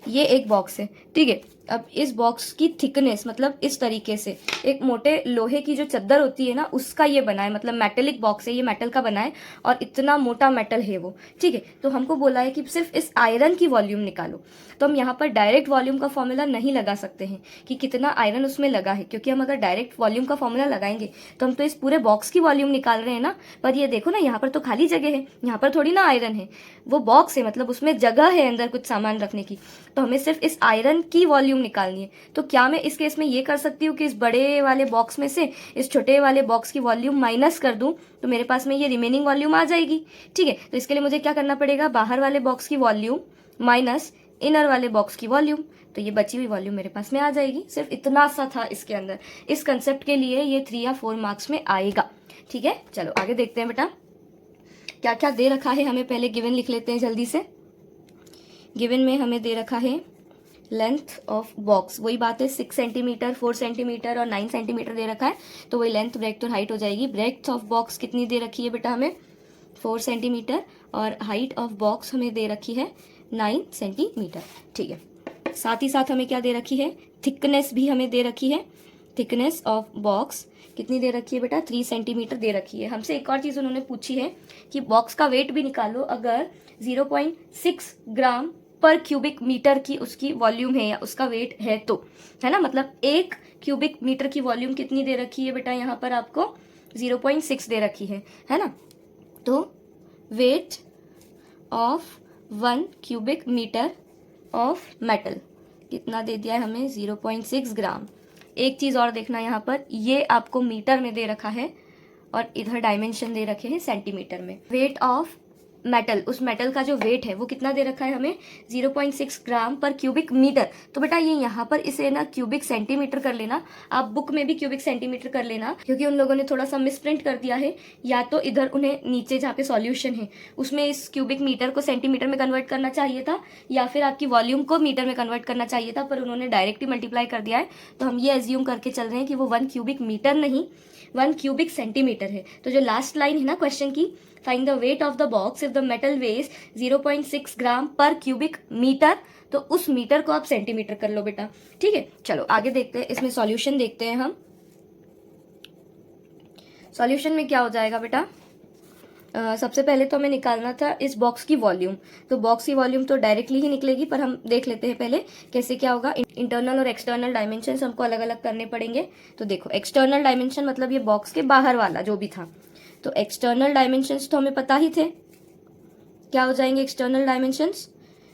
ये एक बॉक्स है, ठीक है। अब इस बॉक्स की थिकनेस मतलब इस तरीके से, एक मोटे लोहे की जो चद्दर होती है ना उसका ये बना है, मतलब मेटेलिक बॉक्स है, ये मेटल का बना है और इतना मोटा मेटल है वो, ठीक है। तो हमको बोला है कि सिर्फ इस आयरन की वॉल्यूम निकालो। तो हम यहाँ पर डायरेक्ट वॉल्यूम का फॉर्मूला नहीं लगा सकते हैं कि कितना आयरन उसमें लगा है, क्योंकि हम अगर डायरेक्ट वॉल्यूम का फॉर्मूला लगाएंगे तो हम तो इस पूरे बॉक्स की वॉल्यूम निकाल रहे हैं ना। पर ये देखो ना, यहाँ पर तो खाली जगह है, यहाँ पर थोड़ी ना आयरन है, वो बॉक्स है, मतलब उसमें जगह है अंदर कुछ सामान रखने की। तो हमें सिर्फ इस आयरन की वॉल्यूम निकालनी है। तो क्या मैं इस केस में ये कर सकती हूँ कि इस बड़े वाले बॉक्स में से इस छोटे वाले बॉक्स की वॉल्यूम माइनस कर दूं, तो मेरे पास में ये रिमेनिंग वॉल्यूम आ जाएगी, ठीक है। तो इसके लिए मुझे क्या करना पड़ेगा, बाहर वाले बॉक्स की वॉल्यूम माइनस इनर वाले बॉक्स की वॉल्यूम, तो ये बची हुई वॉल्यूम मेरे पास में आ जाएगी। सिर्फ इतना सा था इसके अंदर। इस कंसेप्ट के लिए ये 3 या 4 मार्क्स में आएगा, ठीक है। चलो आगे देखते हैं बेटा क्या क्या दे रखा है हमें। पहले गिवन लिख लेते हैं जल्दी से। गिवन में हमें दे रखा है लेंथ ऑफ बॉक्स, वही बात है 6 सेंटीमीटर, 4 सेंटीमीटर और 9 सेंटीमीटर दे रखा है, तो वही लेंथ, ब्रेथ और हाइट हो जाएगी। ब्रेथ ऑफ बॉक्स कितनी दे रखी है बेटा हमें, 4 सेंटीमीटर, और हाइट ऑफ बॉक्स हमें दे रखी है 9 सेंटीमीटर, ठीक है। साथ ही साथ हमें क्या दे रखी है, थिकनेस भी हमें दे रखी है। थिकनेस ऑफ बॉक्स कितनी दे रखी है बेटा, 3 सेंटीमीटर दे रखी है। हमसे एक और चीज़ उन्होंने पूछी है कि बॉक्स का वेट भी निकालो, अगर 0.6 ग्राम पर क्यूबिक मीटर की उसकी वॉल्यूम है या उसका वेट है तो, है ना। मतलब 1 क्यूबिक मीटर की वॉल्यूम कितनी दे रखी है बेटा, यहाँ पर आपको 0.6 दे रखी है ना। तो weight of 1 cubic metre of metal कितना दे दिया है हमें, 0.6 ग्राम। एक चीज़ और देखना, यहाँ पर ये आपको मीटर में दे रखा है और इधर डायमेंशन दे रखे हैं सेंटीमीटर में। वेट ऑफ मेटल, उस मेटल का जो वेट है वो कितना दे रखा है हमें, 0.6 ग्राम पर क्यूबिक मीटर। तो बेटा ये यहाँ पर इसे ना क्यूबिक सेंटीमीटर कर लेना, आप बुक में भी क्यूबिक सेंटीमीटर कर लेना, क्योंकि उन लोगों ने थोड़ा सा मिसप्रिंट कर दिया है। या तो इधर उन्हें नीचे जहाँ पे सॉल्यूशन है उसमें इस क्यूबिक मीटर को सेंटीमीटर में कन्वर्ट करना चाहिए था, या फिर आपकी वॉल्यूम को मीटर में कन्वर्ट करना चाहिए था, पर उन्होंने डायरेक्ट ही मल्टीप्लाई कर दिया है। तो हम ये एज्यूम करके चल रहे हैं कि वो 1 क्यूबिक मीटर नहीं 1 क्यूबिक सेंटीमीटर है। तो जो लास्ट लाइन है ना क्वेश्चन की, find the weight of the box if the metal weighs 0.6 gram per cubic metre, तो उस मीटर को आप सेंटीमीटर कर लो बेटा, ठीक है। चलो आगे देखते हैं, इसमें सॉल्यूशन देखते हैं हम। सॉल्यूशन में क्या हो जाएगा बेटा, सबसे पहले तो हमें निकालना था इस बॉक्स की वॉल्यूम। तो बॉक्स की वॉल्यूम तो डायरेक्टली ही निकलेगी, पर हम देख लेते हैं पहले कैसे क्या होगा। इंटरनल और एक्सटर्नल डायमेंशन हमको अलग अलग करने पड़ेंगे। तो देखो, एक्सटर्नल डायमेंशन मतलब ये बॉक्स के बाहर वाला जो भी था, तो एक्सटर्नल डायमेंशंस तो हमें पता ही थे। क्या हो जाएंगे एक्सटर्नल डायमेंशंस,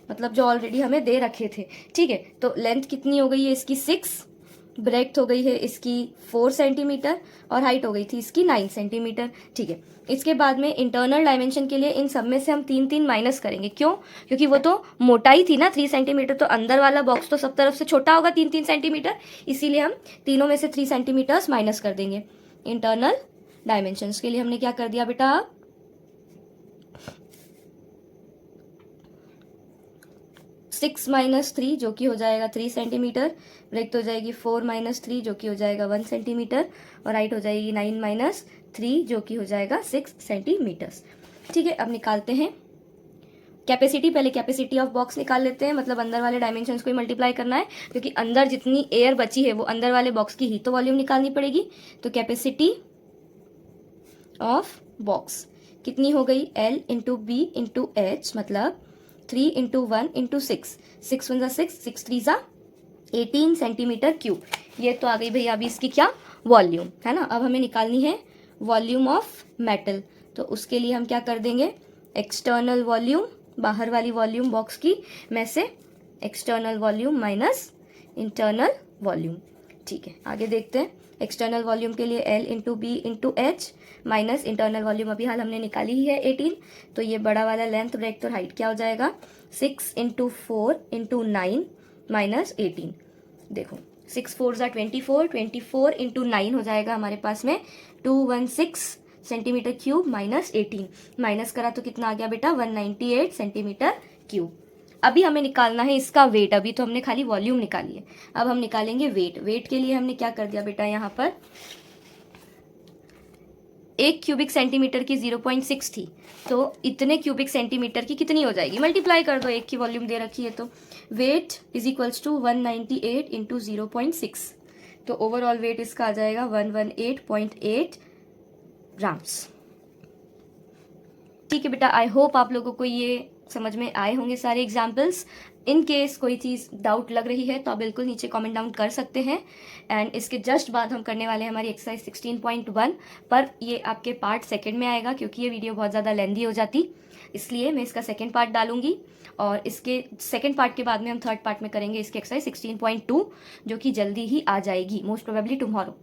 मतलब जो ऑलरेडी हमें दे रखे थे, ठीक है। तो लेंथ कितनी हो गई है इसकी 6, ब्रेड्थ हो गई है इसकी 4 सेंटीमीटर और हाइट हो गई थी इसकी 9 सेंटीमीटर। ठीक है, इसके बाद में इंटरनल डायमेंशन के लिए इन सब में से हम 3 माइनस करेंगे। क्यों? क्योंकि वो तो मोटाई थी ना 3 सेंटीमीटर, तो अंदर वाला बॉक्स तो सब तरफ से छोटा होगा 3 सेंटीमीटर, इसीलिए हम तीनों में से 3 सेंटीमीटर्स माइनस कर देंगे। इंटरनल डायमेंशंस के लिए हमने क्या कर दिया बेटा, 6 माइनस 3 जो कि हो जाएगा 3 सेंटीमीटर, ब्रेड्थ हो जाएगी 4 माइनस 3 जो कि हो जाएगा 1 सेंटीमीटर, और हाइट हो जाएगी 9 माइनस 3 जो कि हो जाएगा 6 सेंटीमीटर्स। ठीक है, अब निकालते हैं कैपेसिटी। पहले कैपेसिटी ऑफ बॉक्स निकाल लेते हैं, मतलब अंदर वाले डायमेंशंस को ही मल्टीप्लाई करना है, क्योंकि अंदर जितनी एयर बची है वो अंदर वाले बॉक्स की ही तो वॉल्यूम निकालनी पड़ेगी। तो कैपेसिटी ऑफ बॉक्स कितनी हो गई, L into b into h, मतलब 3 इंटू 1 इंटू 6, 6 1 6, 6 3 18 सेंटीमीटर क्यूब। ये तो आ गई भैया अभी इसकी क्या, वॉल्यूम, है ना। अब हमें निकालनी है वॉल्यूम ऑफ मेटल, तो उसके लिए हम क्या कर देंगे, एक्सटर्नल वॉल्यूम, बाहर वाली वॉल्यूम बॉक्स की में से external volume minus internal volume. ठीक है, आगे देखते हैं। एक्सटर्नल वॉल्यूम के लिए L into b into h minus internal volume अभी हाल हमने निकाली ही है 18, तो ये बड़ा वाला लेंथ, ब्रेड्थ और हाइट क्या हो जाएगा, 6 इंटू 4 इंटू 9 माइनस 18। देखो 6 4 ज़ा 24, 24 इंटू 9 हो जाएगा हमारे पास में 216 सेंटीमीटर क्यूब माइनस 18, माइनस करा तो कितना आ गया बेटा, 198 सेंटीमीटर क्यूब। अभी हमें निकालना है इसका वेट, अभी तो हमने खाली वॉल्यूम निकाली है, अब हम निकालेंगे वेट। वेट के लिए हमने क्या कर दिया बेटा, यहाँ पर 1 क्यूबिक सेंटीमीटर की 0.6 थी, तो इतने क्यूबिक सेंटीमीटर की कितनी हो जाएगी, मल्टीप्लाई कर दो, 1 की वॉल्यूम दे रखी है तो weight is equals to 198 into 0.6, तो ओवरऑल वेट इसका आ जाएगा 118.8 ग्राम्स। ठीक है बेटा, आई होप आप लोगों को ये समझ में आए होंगे सारे एग्जाम्पल्स। इन केस कोई चीज़ डाउट लग रही है तो आप बिल्कुल नीचे कमेंट डाउन कर सकते हैं। एंड इसके जस्ट बाद हम करने वाले हैं हमारी एक्सरसाइज 16.1, पर ये आपके पार्ट सेकंड में आएगा, क्योंकि ये वीडियो बहुत ज़्यादा लेंदी हो जाती, इसलिए मैं इसका सेकंड पार्ट डालूंगी, और इसके सेकंड पार्ट के बाद में हम थर्ड पार्ट में करेंगे इसके एक्सरसाइज 16.2, जो कि जल्दी ही आ जाएगी, मोस्ट प्रोबेबली टुमारो।